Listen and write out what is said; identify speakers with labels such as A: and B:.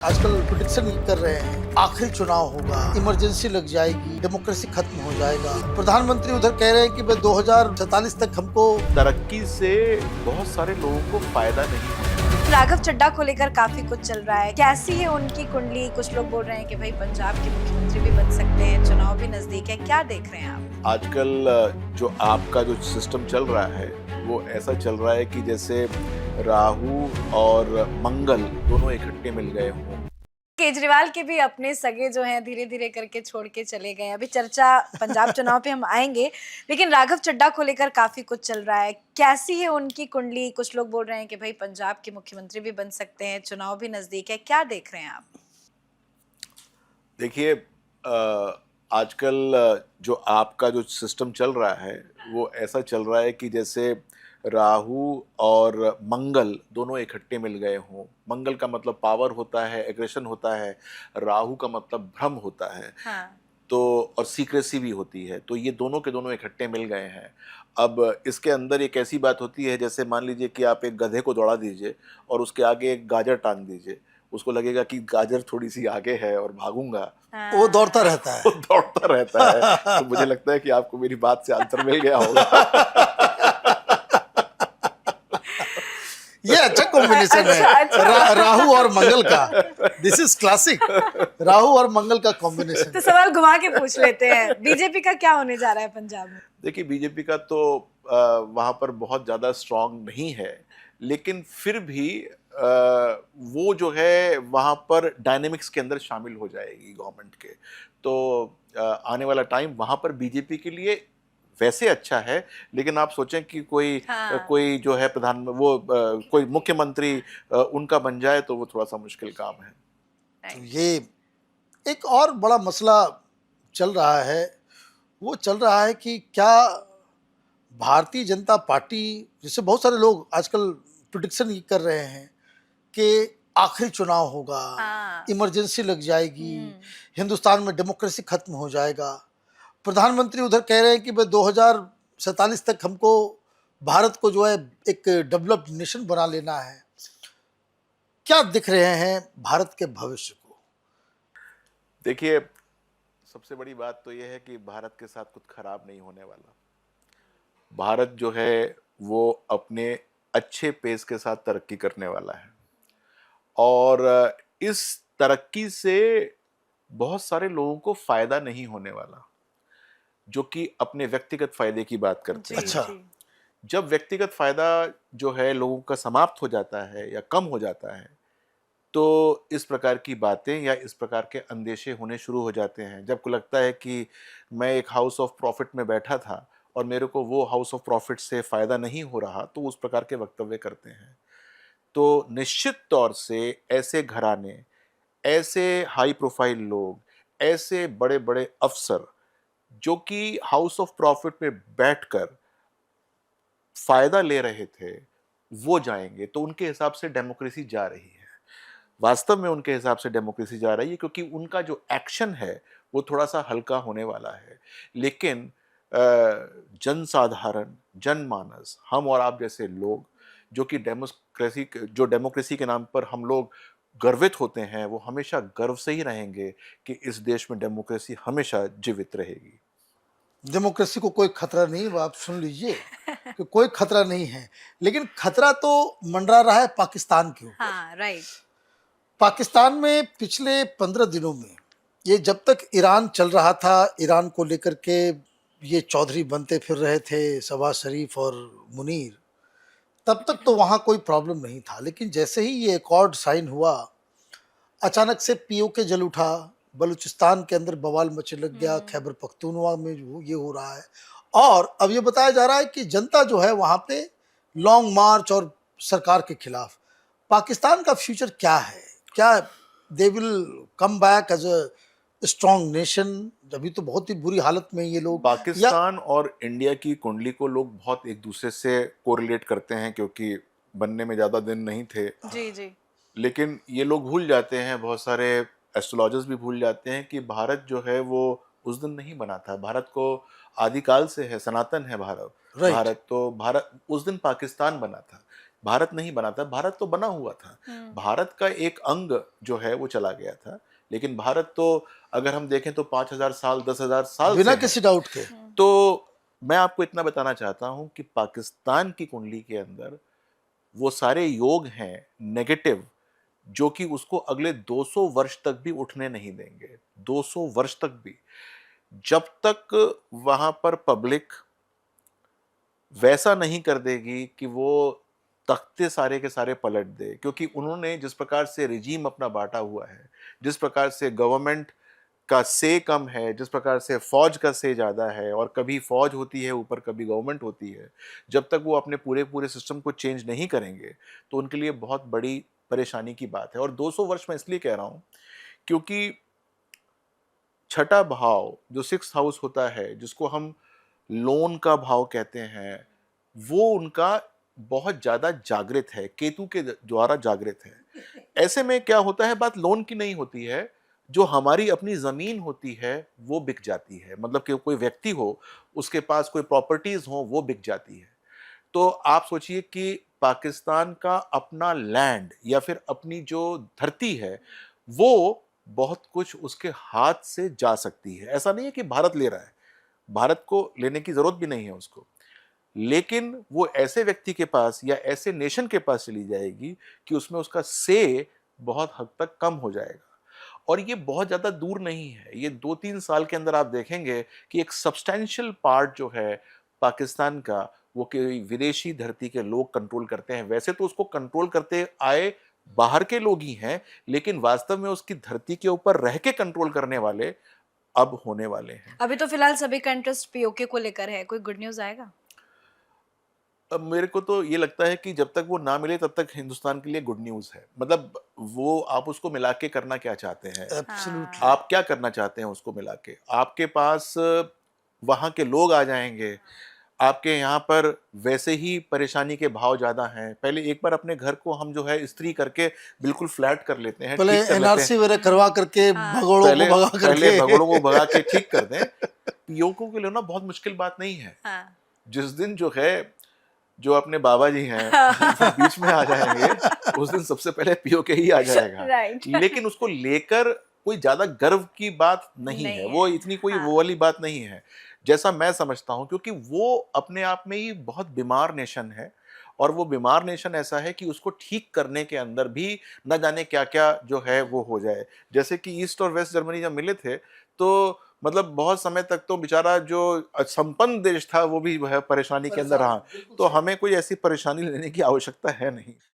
A: आजकल प्रिडिक्शन ये कर रहे हैं आखिरी चुनाव होगा, इमरजेंसी लग जाएगी, डेमोक्रेसी खत्म हो जाएगा। प्रधानमंत्री उधर कह रहे हैं कि 2047 तक हमको
B: तरक्की से बहुत सारे लोगों को फायदा नहीं है।
C: राघव चड्ढा को लेकर काफी कुछ चल रहा है। कैसी है उनकी कुंडली? कुछ लोग बोल रहे हैं कि भाई पंजाब के मुख्यमंत्री भी बन सकते हैं, चुनाव भी नजदीक है। क्या देख रहे हैं आप?
B: आजकल जो आपका जो सिस्टम चल रहा है वो ऐसा चल रहा है कि जैसे राहु और मंगल दोनों इकट्ठे मिल गए हों।
C: केजरीवाल के भी अपने सगे जो हैं धीरे धीरे करके छोड़ के चले गए। अभी चर्चा पंजाब चुनाव पे हम आएंगे, लेकिन राघव चड्ढा को लेकर काफी कुछ चल रहा है। कैसी है उनकी कुंडली? कुछ लोग बोल रहे हैं कि भाई पंजाब के मुख्यमंत्री भी बन सकते हैं, चुनाव भी नजदीक है। क्या देख रहे हैं आप?
B: देखिए, आजकल जो आपका जो सिस्टम चल रहा है वो ऐसा चल रहा है कि जैसे राहु और मंगल दोनों इकट्ठे मिल गए हों। मंगल का मतलब पावर होता है, एग्रेशन होता है। राहु का मतलब भ्रम होता है।
C: हाँ।
B: तो और सीक्रेसी भी होती है। तो ये दोनों के दोनों इकट्ठे मिल गए हैं। अब इसके अंदर एक ऐसी बात होती है, जैसे मान लीजिए कि आप एक गधे को दौड़ा दीजिए और उसके आगे एक गाजर टांग दीजिए। उसको लगेगा कि गाजर थोड़ी सी आगे है और भागूंगा।
A: वो दौड़ता रहता है।
B: वो दौड़ता रहता है। तो मुझे लगता है कि आपको मेरी बात से आंसर मिल गया होगा।
A: ये अच्छा कॉम्बिनेशन है। राहु और मंगल का, दिस इज क्लासिक। राहु और मंगल का कॉम्बिनेशन।
C: तो सवाल घुमा के पूछ लेते हैं, बीजेपी का क्या होने जा रहा है पंजाब में?
B: देखिए, बीजेपी का तो वहां पर बहुत ज्यादा स्ट्रांग नहीं है, लेकिन फिर भी वो जो है वहां पर डायनेमिक्स के अंदर शामिल हो जाएगी गवर्नमेंट के। तो आने वाला टाइम वहां पर बीजेपी के लिए वैसे अच्छा है, लेकिन आप सोचें कि कोई जो है कोई मुख्यमंत्री उनका बन जाए तो वो थोड़ा सा मुश्किल काम है।
A: ये एक और बड़ा मसला चल रहा है। वो चल रहा है कि क्या भारतीय जनता पार्टी, जिससे बहुत सारे लोग आजकल प्रिडिक्शन ये कर रहे हैं कि आखिरी चुनाव होगा, इमरजेंसी लग जाएगी, हिंदुस्तान में डेमोक्रेसी खत्म हो जाएगा। प्रधानमंत्री उधर कह रहे हैं कि 2047 तक हमको भारत को जो है एक डेवलप्ड नेशन बना लेना है। क्या दिख रहे हैं भारत के भविष्य को?
B: देखिए, सबसे बड़ी बात तो यह है कि भारत के साथ कुछ खराब नहीं होने वाला। भारत जो है वो अपने अच्छे पेस के साथ तरक्की करने वाला है और इस तरक्की से बहुत सारे लोगों को फायदा नहीं होने वाला, जो कि अपने व्यक्तिगत फायदे की बात करते हैं।
A: अच्छा।
B: जब व्यक्तिगत फायदा जो है लोगों का समाप्त हो जाता है या कम हो जाता है, तो इस प्रकार की बातें या इस प्रकार के अंदेशे होने शुरू हो जाते हैं। जब को लगता है कि मैं एक हाउस ऑफ प्रॉफिट में बैठा था और मेरे को वो हाउस ऑफ प्रॉफिट से फायदा नहीं हो रहा, तो उस प्रकार के वक्तव्य करते हैं। तो निश्चित तौर से ऐसे घराने, ऐसे हाई प्रोफाइल लोग, ऐसे बड़े बड़े अफसर जो कि हाउस ऑफ प्रॉफिट में बैठकर फायदा ले रहे थे, वो जाएंगे। तो उनके हिसाब से डेमोक्रेसी जा रही है। वास्तव में उनके हिसाब से डेमोक्रेसी जा रही है, क्योंकि उनका जो एक्शन है वो थोड़ा सा हल्का होने वाला है। लेकिन जनसाधारण, जनमानस, हम और आप जैसे लोग जो कि डेमोक्रेसी के नाम पर हम लोग गर्वित होते हैं, वो हमेशा गर्व से ही रहेंगे कि इस देश में डेमोक्रेसी हमेशा जीवित रहेगी।
A: डेमोक्रेसी को कोई खतरा नहीं, वो आप सुन लीजिए कि कोई खतरा नहीं है। लेकिन खतरा तो मंडरा रहा है पाकिस्तान के ऊपर।
C: हाँ, राइट।
A: पाकिस्तान में पिछले 15 दिनों में, ये जब तक ईरान चल रहा था, ईरान को लेकर के ये चौधरी बनते फिर रहे थे, शहबाज शरीफ और मुनीर, तब तक तो वहाँ कोई प्रॉब्लम नहीं था। लेकिन जैसे ही ये एकॉर्ड साइन हुआ, अचानक से पीओके जल उठा, बलूचिस्तान के अंदर बवाल मचने लग गया, खैबर पख्तूनख्वा में ये हो रहा है। और अब ये बताया जा रहा है कि जनता जो है वहाँ पे लॉन्ग मार्च और सरकार के खिलाफ। पाकिस्तान का फ्यूचर क्या है? क्या they will come back as a strong nation? अभी तो बहुत ही बुरी हालत में ये लोग।
B: पाकिस्तान और इंडिया की कुंडली को लोग बहुत एक दूसरे से कोरिलेट करते हैं, क्योंकि बनने में ज्यादा दिन नहीं थे।
C: जी जी।
B: लेकिन ये लोग भूल जाते हैं, बहुत सारे एस्ट्रोलॉजर्स भी भूल जाते हैं कि भारत जो है वो उस दिन नहीं बना था। भारत को आदिकाल से है, सनातन है भारत।
A: राइट।
B: भारत उस दिन पाकिस्तान बना था। भारत नहीं बना था, भारत तो बना हुआ था। भारत का एक अंग जो है वो चला गया था, लेकिन भारत तो अगर हम देखें तो 5,000 साल 10,000 साल
A: बिना
B: से है।
A: किसी डाउट के।
B: तो मैं आपको इतना बताना चाहता हूं कि पाकिस्तान की कुंडली के अंदर वो सारे योग हैं नेगेटिव, जो कि उसको अगले 200 वर्ष तक भी उठने नहीं देंगे। 200 वर्ष तक भी, जब तक वहां पर पब्लिक वैसा नहीं कर देगी कि वो तख्ते सारे के सारे पलट दे। क्योंकि उन्होंने जिस प्रकार से रिजीम अपना बांटा हुआ है, जिस प्रकार से गवर्नमेंट का से कम है, जिस प्रकार से फौज का से ज्यादा है, और कभी फौज होती है ऊपर, कभी गवर्नमेंट होती है, जब तक वो अपने पूरे पूरे सिस्टम को चेंज नहीं करेंगे तो उनके लिए बहुत बड़ी परेशानी की बात है। और 200 वर्ष मैं इसलिए कह रहा हूं क्योंकि छठा भाव जो सिक्स हाउस होता है, जिसको हम लोन का भाव कहते हैं, वो उनका बहुत ज्यादा जागृत है, केतु के द्वारा जागृत है। ऐसे में क्या होता है, बात लोन की नहीं होती है, जो हमारी अपनी जमीन होती है वो बिक जाती है। मतलब कि कोई व्यक्ति हो, उसके पास कोई प्रॉपर्टीज हो, वो बिक जाती है। तो आप सोचिए कि पाकिस्तान का अपना लैंड या फिर अपनी जो धरती है, वो बहुत कुछ उसके हाथ से जा सकती है। ऐसा नहीं है कि भारत ले रहा है, भारत को लेने की जरूरत भी नहीं है उसको, लेकिन वो ऐसे व्यक्ति के पास या ऐसे नेशन के पास चली जाएगी कि उसमें उसका से बहुत हद तक कम हो जाएगा। और ये बहुत ज्यादा दूर नहीं है, ये 2-3 साल के अंदर आप देखेंगे कि एक सब्सटेंशियल पार्ट जो है पाकिस्तान का, वो कोई विदेशी धरती के लोग कंट्रोल करते हैं। वैसे तो उसको कंट्रोल करते आए बाहर के लोग ही हैं, लेकिन वास्तव में उसकी धरती के ऊपर रह के कंट्रोल करने वाले अब होने वाले हैं।
C: अभी तो फिलहाल सभी का इंटरेस्ट पीओके को लेकर है, कोई गुड न्यूज आएगा?
B: अब मेरे को तो ये लगता है कि जब तक वो ना मिले तब तक हिंदुस्तान के लिए गुड न्यूज़ है। मतलब वो आप उसको मिला के करना क्या चाहते हैं?
A: एब्सोल्युटली।
C: हाँ।
B: आप क्या करना चाहते हैं उसको मिला के? आपके पास वहाँ के लोग आ जाएँगे, आपके यहाँ पर वैसे ही परेशानी के भाव ज़्यादा हैं। पहले एक बार अपने घर को हम जो है इस्त्री करके बिल्कुल फ्लैट कर लेते हैं,
A: पहले
B: ठीक कर लेते हैं।
A: एनआरसी वगैरह करवा करके
C: हाँ।
A: भगोड़ों को
B: पहले
A: भगा
B: पहले
A: करके
B: भगोड़ों को भगा के ठीक कर दें। पीओके के लिए ना बहुत मुश्किल बात नहीं है।
C: हाँ।
B: जिस दिन जो है, जो अपने बाबा जी हैं वो बीच में आ जाएंगे, उस दिन सबसे पहले पीओके ही आ जाएगा।
C: राइट।
B: लेकिन उसको लेकर कोई ज्यादा गर्व की बात नहीं
C: नहीं
B: है,
C: है।
B: वो इतनी कोई
C: हाँ।
B: वो वाली बात नहीं है, जैसा मैं समझता हूं। क्योंकि वो अपने आप में ही बहुत बीमार नेशन है, और वो बीमार नेशन ऐसा है कि उसको ठीक करने के अंदर भी न जाने क्या क्या जो है वो हो जाए। जैसे कि ईस्ट और वेस्ट जर्मनी जब मिले थे, तो मतलब बहुत समय तक तो बेचारा जो संपन्न देश था वो भी वह परेशानी के अंदर रहा। तो हमें कोई ऐसी परेशानी लेने की आवश्यकता है नहीं।